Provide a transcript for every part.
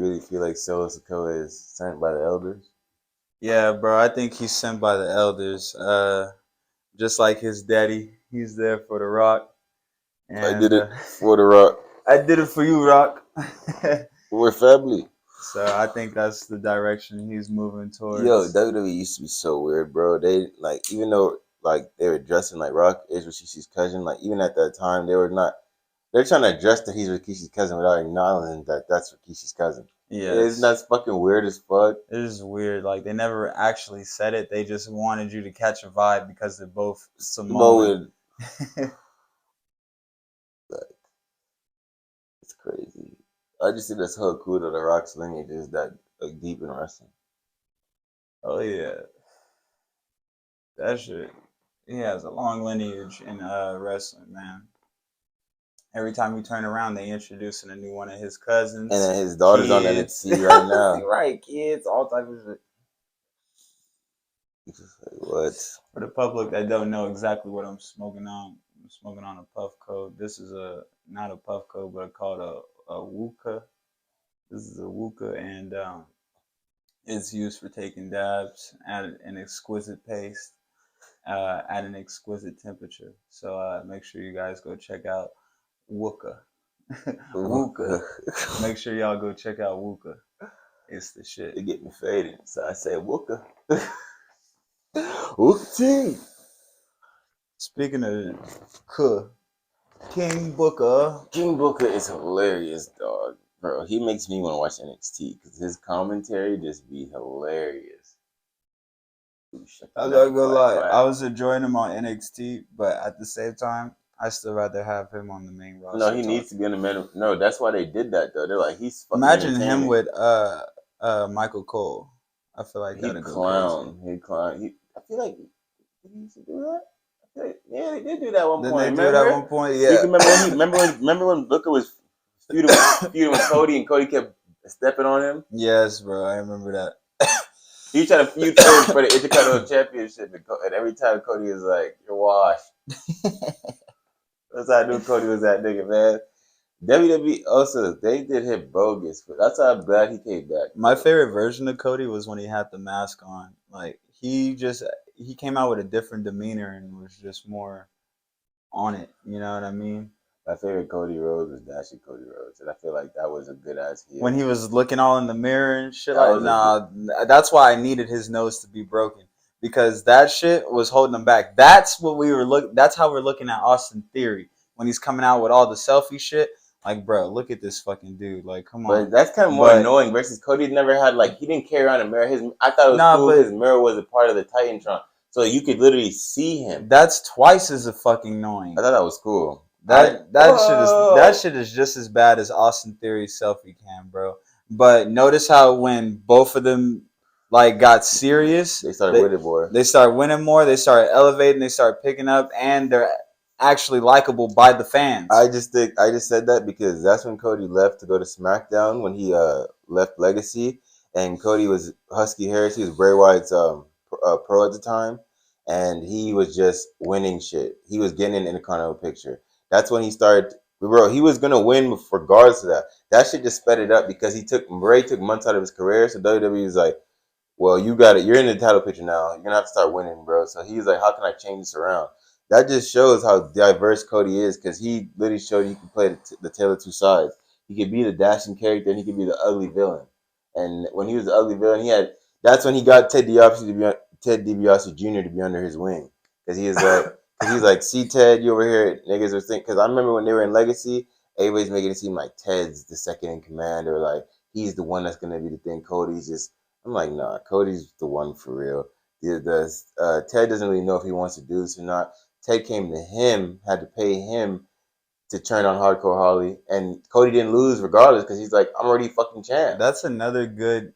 you really feel like Solo Sikoa is sent by the elders? Yeah, bro. I think he's sent by the elders. Just like his daddy, he's there for the Rock, I did and it for the Rock. I did it for you, Rock. We're family. So I think that's the direction he's moving Yo, towards. WWE used to be so weird, bro. They like even though like they were dressing like Rock is Rikishi's cousin, like even at that time they were not. They're trying to address that he's Rikishi's cousin without acknowledging that that's Rikishi's cousin. Isn't Yes. that fucking weird as fuck? It is weird. Like they never actually said it. They just wanted you to catch a vibe because they're both Samoan. Samoan. It's crazy. I just think that's so cool that the Rock's lineage is that like, deep in wrestling. Oh yeah, that shit. He has a long lineage in wrestling, man. Every time you turn around, they introducing a new one of his cousins, And then his daughter's on kids. NXT right now. Right, kids, all type of shit. What? For the public that don't know exactly what I'm smoking on a puff coat. This is a not a puff coat, but called a wuka. This is a wuka, and it's used for taking dabs at an exquisite pace, at an exquisite temperature. So make sure you guys go check out wuka. Wuka. Make sure y'all go check out wuka. It's the shit. It get me faded, so I say Wooka. Wooka. Speaking of King Booker. King Booker is hilarious, dog. Bro, he makes me want to watch NXT because his commentary just be hilarious. I'm not gonna lie, I was enjoying him on NXT, but at the same time, I still rather have him on the main roster. No, he needs to be on the main. No, that's why they did that though. They're like, he's fucking Imagine him entertaining. with Michael Cole. I feel like that'd go crazy. He clown. I feel like did he used to do that? I feel like, yeah, they did do that at one Didn't point. they do it at one point? Yeah. You can remember when Booker was feuding with Cody and Cody kept stepping on him? Yes, bro. I remember that. He tried to feud Cody for the Intercontinental Championship, and every time Cody was like, "You're washed." That's how I knew Cody was that nigga, man. WWE also they did him bogus, but that's how I'm glad he came back. My favorite version of Cody was when he had the mask on. Like he came out with a different demeanor and was just more on it. You know what I mean? My favorite Cody Rhodes was Dashie Cody Rhodes, and I feel like that was a good ass heel. When he was looking all in the mirror and shit, like, nah, that's why I needed his nose to be broken. Because that shit was holding him back. That's what we were that's how we're looking at Austin Theory. When he's coming out with all the selfie shit. Like, bro, look at this fucking dude. Like, come on. But that's kind of more annoying versus Cody never had, like, he didn't carry around a mirror. I thought it was cool his mirror was a part of the Titantron. So you could literally see him. That's twice as fucking annoying. I thought that was cool. That shit is just as bad as Austin Theory's selfie cam, bro. But notice how when both of them like got serious, they started winning more. They started winning more. They started elevating. They started picking up, and they're actually likable by the fans. I just said that because that's when Cody left to go to SmackDown when he left Legacy, and Cody was Husky Harris. He was Bray Wyatt's pro at the time, and he was just winning shit. He was getting an Intercontinental picture. That's when he started. Bro, he was gonna win regardless of that. That shit just sped it up because Bray took months out of his career. So WWE was like, "Well, you got it. You're in the title picture now. You're gonna have to start winning, bro." So he's like, "How can I change this around?" That just shows how diverse Cody is because he literally showed he could play the tale of two sides. He could be the dashing character and he could be the ugly villain. And when he was the ugly villain, that's when he got Ted DiBiase Jr. to be under his wing because he was like, "See, Ted, you over here, niggas are thinking." Because I remember when they were in Legacy, everybody's making it seem like Ted's the second in command or like he's the one that's gonna be the thing. Cody's just. I'm like, nah, Cody's the one for real. Ted doesn't really know if he wants to do this or not. Ted came to him, had to pay him to turn on Hardcore Holly, and Cody didn't lose regardless because he's like, I'm already fucking champ. That's another good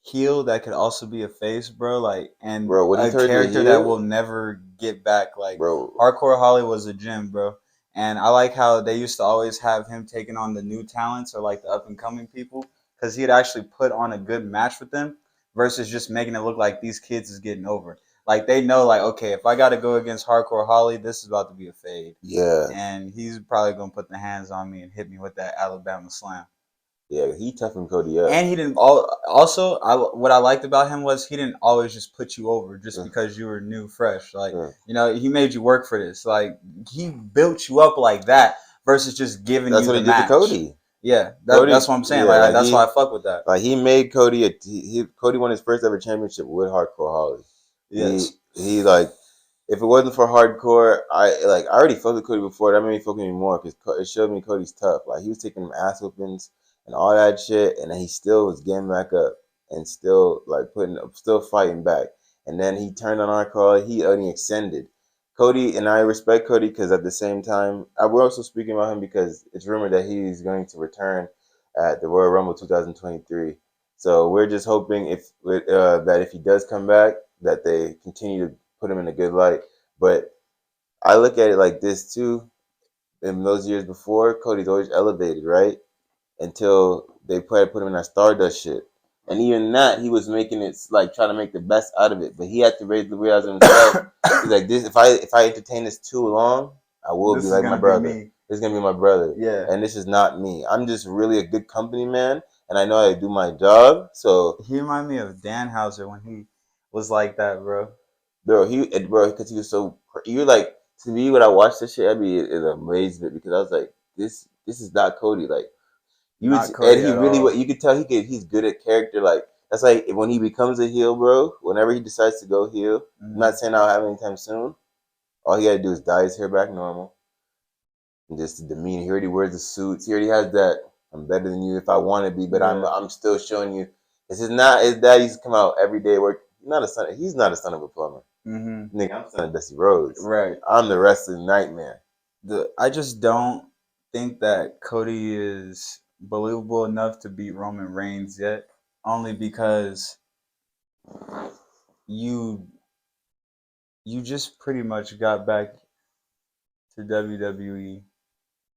heel that could also be a face, bro. Like, and bro, a character that will never get back. Like, bro, Hardcore Holly was a gem, bro. And I like how they used to always have him taking on the new talents or like the up and coming people because he'd actually put on a good match with them versus just making it look like these kids is getting over. Like they know, like, okay, if I got to go against Hardcore Holly, this is about to be a fade. Yeah. And he's probably gonna put the hands on me and hit me with that Alabama slam. Yeah, he toughened Cody up. And he didn't. Also, what I liked about him was he didn't always just put you over just because you were new, fresh. Like he made you work for this. Like he built you up like that versus just giving That's you what the he did to match. Cody. Yeah, Cody, that's what I'm saying. yeah, Like that's why I fuck with that. Like he made Cody Cody won his first ever championship with Hardcore Holly. Yes. He like if it wasn't for Hardcore, I already fucked with Cody before. That made me fuck with him more because it showed me Cody's tough. Like he was taking them ass whoopings and all that shit, and then he still was getting back up and still still fighting back. And then he turned on Hardcore. He only extended. Cody, and I respect Cody because at the same time, we're also speaking about him because it's rumored that he's going to return at the Royal Rumble 2023. So we're just hoping that if he does come back, that they continue to put him in a good light. But I look at it like this too. In those years before, Cody's always elevated, right? Until they put him in that Stardust shit. And even that, he was making it like trying to make the best out of it. But he had to raise the wheels himself. He's like, this. If I entertain this too long, I will be like my brother. This is gonna be my brother. Yeah. And this is not me. I'm just really a good company man, and I know how to do my job. So he reminded me of Danhauser when he was like that, bro. Bro, because he was so. You're like, to me, when I watched this shit, I'd be in amazement because I was like, this is not Cody. Like, Not Cody and he at really, all. you could tell he's good at character. Like, that's like when he becomes a heel, bro. Whenever he decides to go heel, I'm not saying I'll have anytime soon. All he gotta do is dye his hair back normal, and just the demeanor. He already wears the suits. He already has that. I'm better than you if I want to be, but I'm still showing you. This is not his dad used to come out every day work. He's not a son of a plumber. Nigga, I'm son of Dusty Rhodes. Right. I'm the wrestling nightmare. I just don't think that Cody is believable enough to beat Roman Reigns yet. Only because you just pretty much got back to WWE,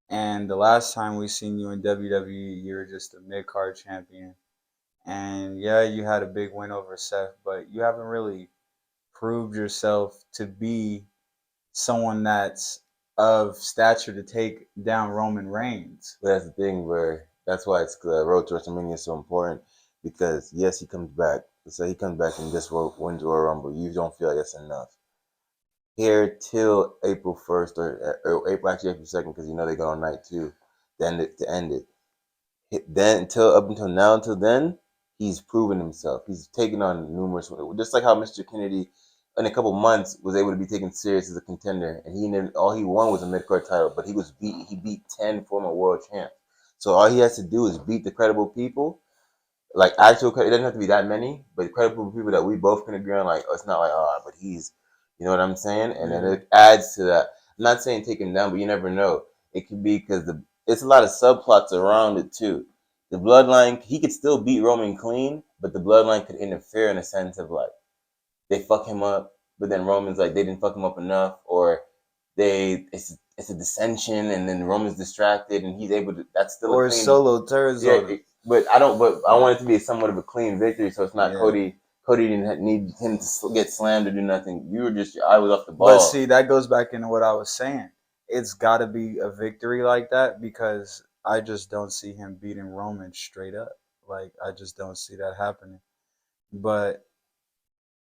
and the last time we seen you in WWE, you were just a mid card champion. And yeah, you had a big win over Seth, but you haven't really proved yourself to be someone that's of stature to take down Roman Reigns. But that's the thing where that's why it's the road to WrestleMania is so important because yes, he comes back. So he comes back and just wins Royal Rumble. You don't feel like that's enough. Here till April 1st or April 2nd because they go on night 2. Then to end it. Then until then, he's proven himself. He's taken on numerous, just like how Mr. Kennedy, in a couple months, was able to be taken serious as a contender, and all he won was a mid card title. But he beat 10 former world champs. So all he has to do is beat the credible people, like actual. It doesn't have to be that many, but credible people that we both can agree on. Like it's not like but he's, you know what I'm saying? And then it adds to that. I'm not saying take him down, but you never know. It could be because it's a lot of subplots around it too. The bloodline, he could still beat Roman clean, but the bloodline could interfere in a sense of like they fuck him up, but then Roman's like they didn't fuck him up enough, or it's a dissension, and then Roman's distracted, and he's able to. That's still or a clean. Solo turns on him. But I don't. But I want it to be somewhat of a clean victory, so it's not Cody. Cody didn't need him to get slammed or do nothing. You were just your eye was off the ball. But see, that goes back into what I was saying. It's got to be a victory like that because I just don't see him beating Roman straight up. Like I just don't see that happening. But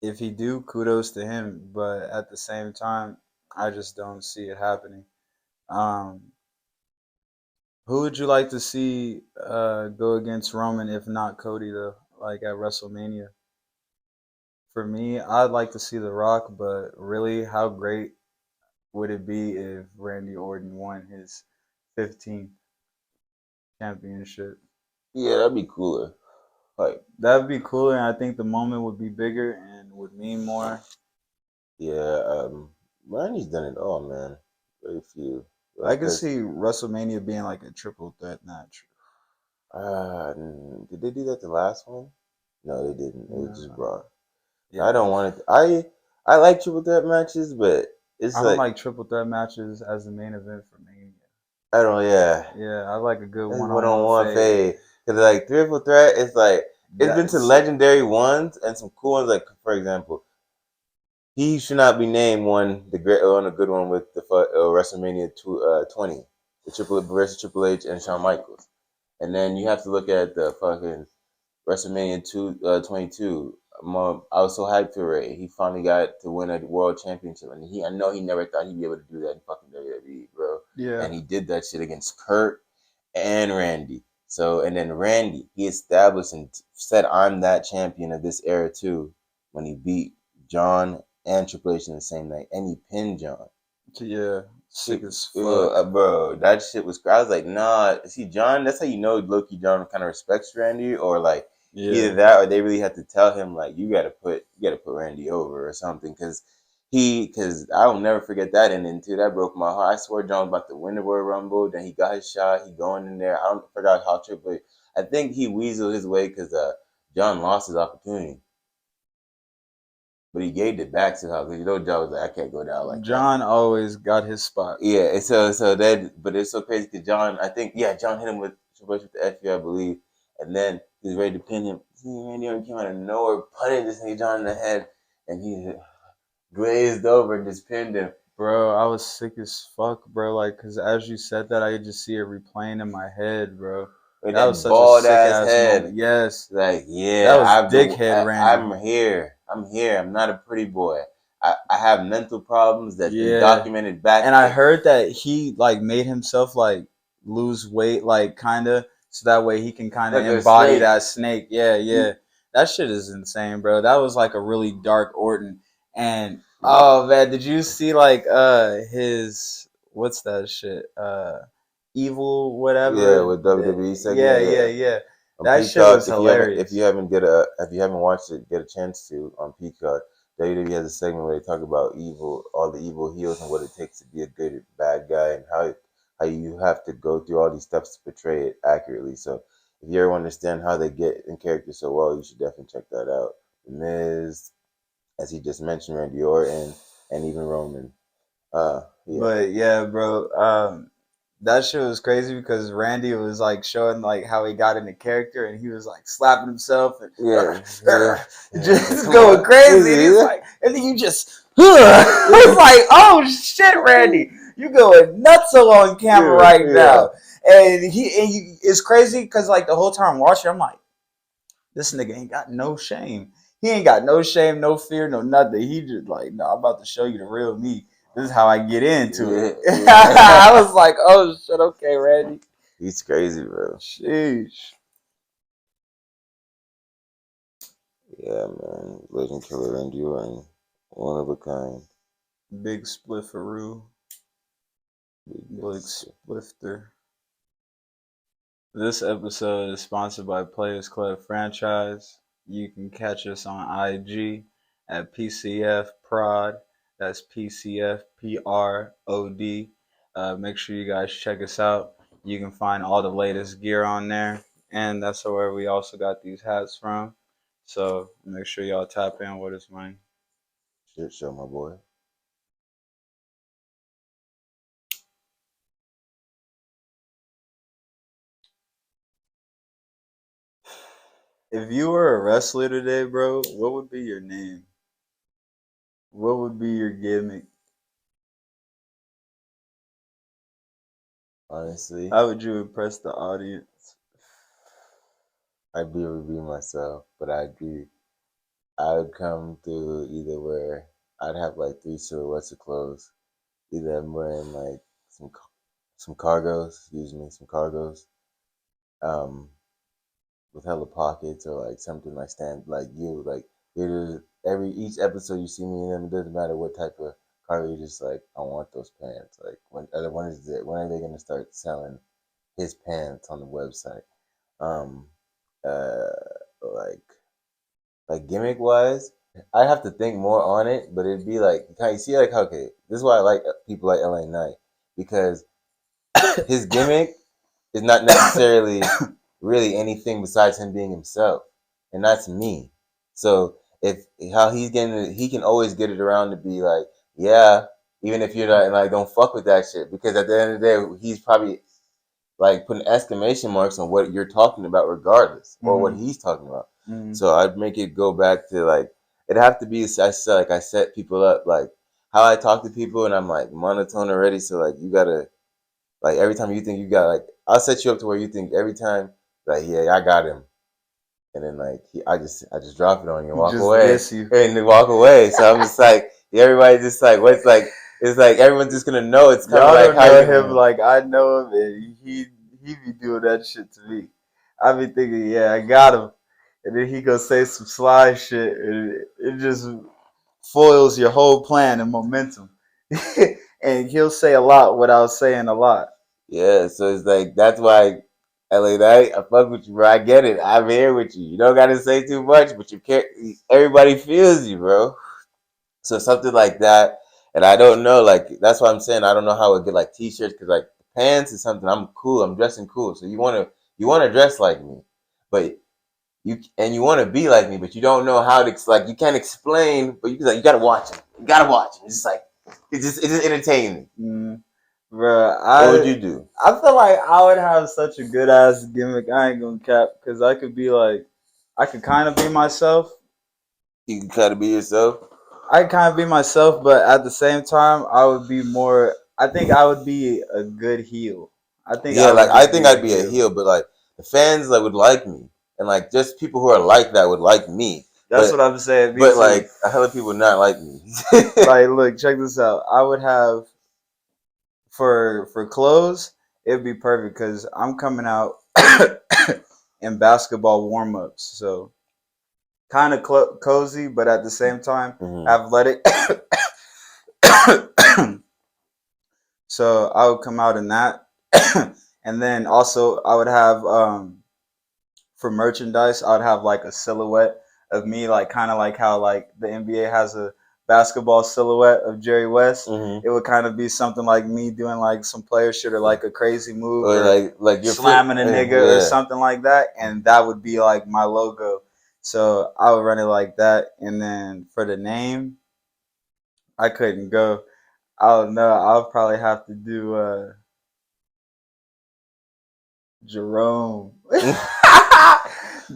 if he do, kudos to him. But at the same time, I just don't see it happening. Who would you like to see go against Roman if not Cody though? Like at WrestleMania. For me, I'd like to see The Rock, but really, how great would it be if Randy Orton won his 15th championship? Yeah, that'd be cooler. Like that'd be cooler, and I think the moment would be bigger and would mean more. Yeah, Randy's done it all, man. Very few. I could see WrestleMania being like a triple threat match. Did they do that the last one? No, they didn't. It was just Brock. Yeah. I don't want it. I like triple threat matches, but I don't like triple threat matches as the main event for Mania. I don't. Yeah. Yeah, I like a good one-on-one fade. Cause like triple threat, it's like it's been some legendary ones and some cool ones. Like for example, he should not be named a good one with the WrestleMania 20, the Triple H and Shawn Michaels. And then you have to look at the fucking WrestleMania 22. I was so hyped for Ray. He finally got to win a world championship, and I know he never thought he'd be able to do that in fucking WWE, bro. Yeah. And he did that shit against Kurt and Randy. So, and then Randy, he established and said, "I'm that champion of this era too." When he beat John and Triple H in the same night, and he pinned John. Yeah, sick as fuck. Bro, that shit was. I was like, nah. See, John. That's how you know Loki John kind of respects Randy, or like either that, or they really had to tell him like you gotta put Randy over or something, because I will never forget that ending too. That broke my heart. I swear John was about to win the Royal Rumble. Then he got his shot. He going in there. I don't forgot how Triple H. I think he weaseled his way because John lost his opportunity. But he gave it back to her because John was like, I can't go down like John that. always got his spot. Yeah, so that, but it's so crazy because John, I think, John hit him with Triple H with the FU, I believe, and then he was ready to pin him. Randy Orton came out of nowhere, punted this nigga John in the head, and he glazed over and just pinned him. Bro, I was sick as fuck, bro. Like, cause as you said that, I could just see it replaying in my head, bro. With that was such a sick ass head. moment. Yes, like that was dickhead Randy. I'm here. I'm not a pretty boy. I have mental problems that's been documented back. And I heard that he like made himself like lose weight, like kinda, so that way he can kind of embody that snake. Yeah. That shit is insane, bro. That was like a really dark Orton. And oh man, did you see like his what's that shit? Evil whatever. Yeah, with WWE segment. Yeah. That Peacock, shit was hilarious. If you haven't watched it, get a chance to on Peacock. WWE has a segment where they talk about all the evil heels, and what it takes to be a good bad guy, and how you have to go through all these steps to portray it accurately. So if you ever understand how they get in character so well, you should definitely check that out. The Miz, as he just mentioned, Randy Orton, and even Roman. But yeah, bro. That shit was crazy because Randy was like showing like how he got into character, and he was like slapping himself and just going crazy. And he's like, and then you just I was like, oh shit, Randy, you going nuts on camera right now. And it's crazy because like the whole time I'm watching, I'm like, this nigga ain't got no shame. He ain't got no shame, no fear, no nothing. He just like, no, I'm about to show you the real me. This is how I get into it. I was like, oh shit, okay, Randy. He's crazy, bro. Sheesh. Yeah, man. Legend killer Randy Orton. One of a kind. Big splifferoo. Big splifter. This episode is sponsored by Players Club Franchise. You can catch us on IG at PCFProd. That's PCFProd. Make sure you guys check us out. You can find all the latest gear on there. And that's where we also got these hats from. So make sure y'all tap in with us, man. Shit show, my boy. If you were a wrestler today, bro, what would be your name? What would be your gimmick? Honestly, how would you impress the audience? I'd be myself, but I would come through either where I'd have like 3 silhouettes of clothes. Either I'm wearing like some cargos, with hella pockets, or like something like each episode you see me in them. It doesn't matter what type of cargo. You're just like, I want those pants. Like when are they gonna start selling his pants on the website? Like gimmick wise, I have to think more on it, but it'd be like, you see, like, okay, this is why I like people like LA Knight, because his gimmick is not necessarily really anything besides him being himself, and that's me. So if how he's getting it, he can always get it around to be like, yeah, even if you're not like, don't fuck with that shit, because at the end of the day, he's probably like putting exclamation marks on what you're talking about, regardless, or what he's talking about. So I'd make it go back to like, it'd have to be, I set people up like how I talk to people, and I'm like monotone already, so like you gotta Like every time you think you got like, I'll set you up to where you think every time like, yeah, I got him, and then like I just drop it on you and walk Just away, diss you. and then walk away. So I'm just like, everybody just like, what's like, it's like everyone's just gonna know. It's kind of Y'all like don't how know you him like I know him, and he be doing that shit to me. I be thinking, yeah, I got him, and then he go say some sly shit, and it just foils your whole plan and momentum. And he'll say a lot without saying a lot. Yeah, so it's like that's why LA Knight, I fuck with you, bro. I get it. I'm here with you. You don't gotta say too much, but you can't. Everybody feels you, bro. So something like that, and I don't know, like that's why I'm saying I don't know how I would get like T-shirts because like pants is something I'm cool. I'm dressing cool, so you wanna dress like me, but you want to be like me, but you don't know how to like you can't explain, but you gotta watch it. You gotta watch it. It's just like it's just entertaining. Bruh, What would you do? I feel like I would have such a good ass gimmick. I ain't gonna cap because I could be like, I could kind of be myself. You can kind of be yourself. I kind of be myself, but at the same time, I would be more. I think I would be a good heel. I think Yeah, I like would I just think be a I'd be a heel. heel, but like the fans like would like me, and like just people who are like that would like me. That's what I'm saying. Me But too. like a hell of people not like me. Like, look, check this out. I would have for clothes. It'd be perfect because I'm coming out in basketball warm ups, so kind of cozy, but at the same time athletic. So I would come out in that, and then also I would have for merchandise, I'd have like a silhouette of me, like kind of like how like the NBA has a basketball silhouette of Jerry West. It would kind of be something like me doing like some player shit or like a crazy move or like you're slamming a nigga or something like that, and that would be like my logo. So I would run it like that, and then for the name, I couldn't go. I don't know. I'll probably have to do Jerome.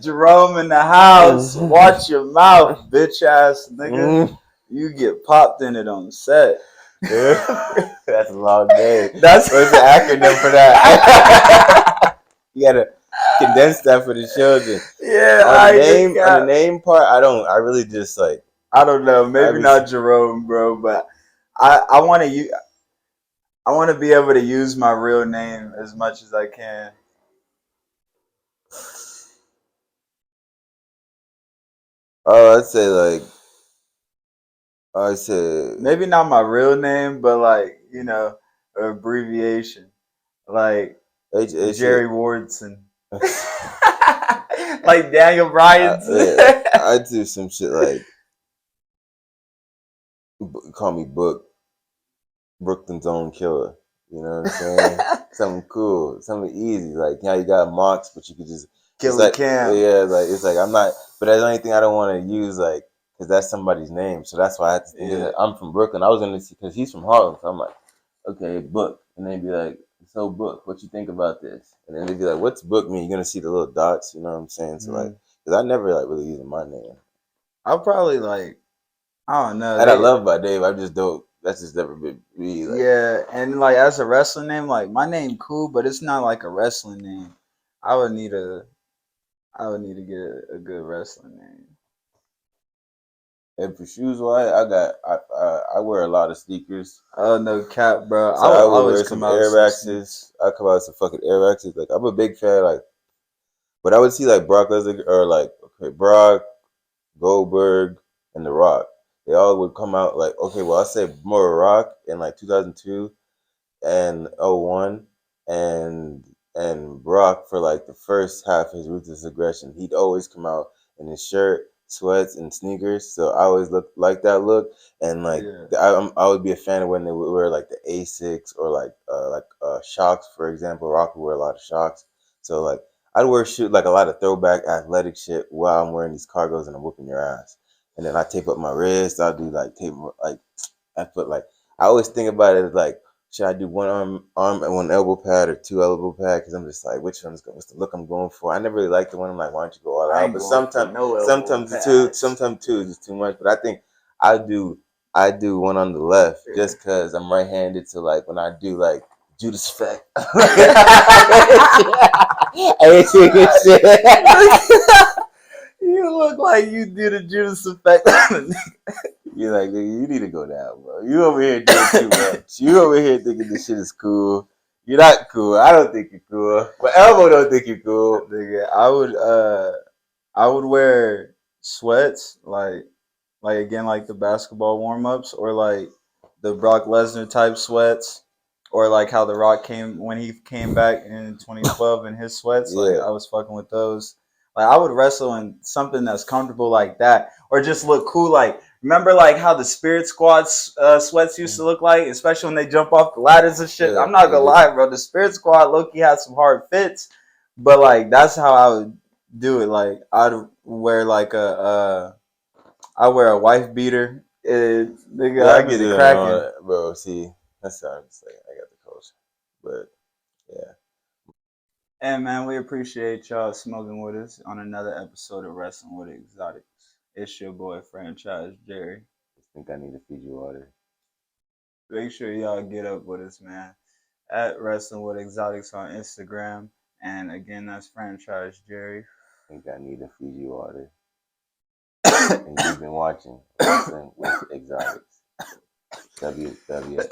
Jerome in the house. Watch your mouth, bitch ass nigga. You get popped in it on set. That's a long name. That's what's the acronym for that? You gotta condense that for the children. Yeah, on the name part, I really just like I don't know. Maybe not Jerome, bro, but I want to I want to be able to use my real name as much as I can. Oh, I'd say Maybe not my real name, but like, you know, an abbreviation. Like Jerry Wardson. Like Daniel Bryan's. I'd do some shit like call me Brooklyn's own killer. You know what I'm saying? Something cool, something easy. Like you got mocks, but you could just kill like, Cam. Yeah, like it's like I'm not. But that's the only thing I don't want to use, like, because that's somebody's name. So that's why I have to think. Yeah. I'm from Brooklyn. I was gonna see because he's from Harlem. So I'm like, okay, Book, and they'd be like, so Book, what you think about this? And then they'd be like, what's Book mean? You're gonna see the little dots. You know what I'm saying? So like, because I never like really using my name. I'll probably like, I don't know. And I love my name. I just don't. That's just never been me. Like, yeah, and like as a wrestling name, like my name cool, but it's not like a wrestling name. I would need to get a good wrestling name. And for shoes wise, I wear a lot of sneakers. Oh no cap, bro. So I would wear some Air Maxes. I come out with some fucking Air Maxes. Like I'm a big fan. Like, but I would see like Brock Lesnar or like Brock, Goldberg, and The Rock. They all would come out like, okay, well I say more Rock in like 2002 and '01, and Brock for like the first half of his Ruthless Aggression. He'd always come out in his shirt, sweats, and sneakers. So I always looked like that look, and like I would be a fan of when they would wear like the Asics or like Shocks, for example. Rock would wear a lot of Shocks. So like I'd wear like a lot of throwback athletic shit while I'm wearing these cargos and I'm whooping your ass. And then I tape up my wrist. I'll do like I put like I always think about it as like, should I do one arm and one elbow pad or two elbow pad? Because I'm just like, which one's going? What's the look I'm going for? I never really liked the one. I'm like, why don't you go all out? But sometimes two is just too much. But I think I do one on the left just because I'm right-handed. So like when I do like Judas Effect. Hey, shit. You look like you did a Judas Effect. You're like, nigga, you need to go down, bro. You over here doing too much. You over here thinking this shit is cool. You're not cool. I don't think you're cool. But Elmo don't think you're cool. Nigga, I would wear sweats like again like the basketball warm ups or like the Brock Lesnar type sweats or like how The Rock came when he came back in 2012 in his sweats. Yeah. Like I was fucking with those. Like I would wrestle in something that's comfortable like that or just look cool. Like remember like how the Spirit Squad sweats used to look like, especially when they jump off the ladders and shit. Yeah, I'm not gonna lie, bro. The Spirit Squad low-key had some hard fits, but like that's how I would do it. Like I'd wear like I wear a wife beater. Nigga, Yeah, I I get get it it, cracking. bro. See, that's how I'm saying. I got the coach, but yeah. And man, we appreciate y'all smoking with us on another episode of Wrestling with Exotics. It's your boy Franchise Jerry. I think I need to feed you water. Make sure y'all get up with us, man. At Wrestling with Exotics on Instagram. And again, that's Franchise Jerry. I think I need to feed you water. And you've been watching Wrestling with Exotics. WWF.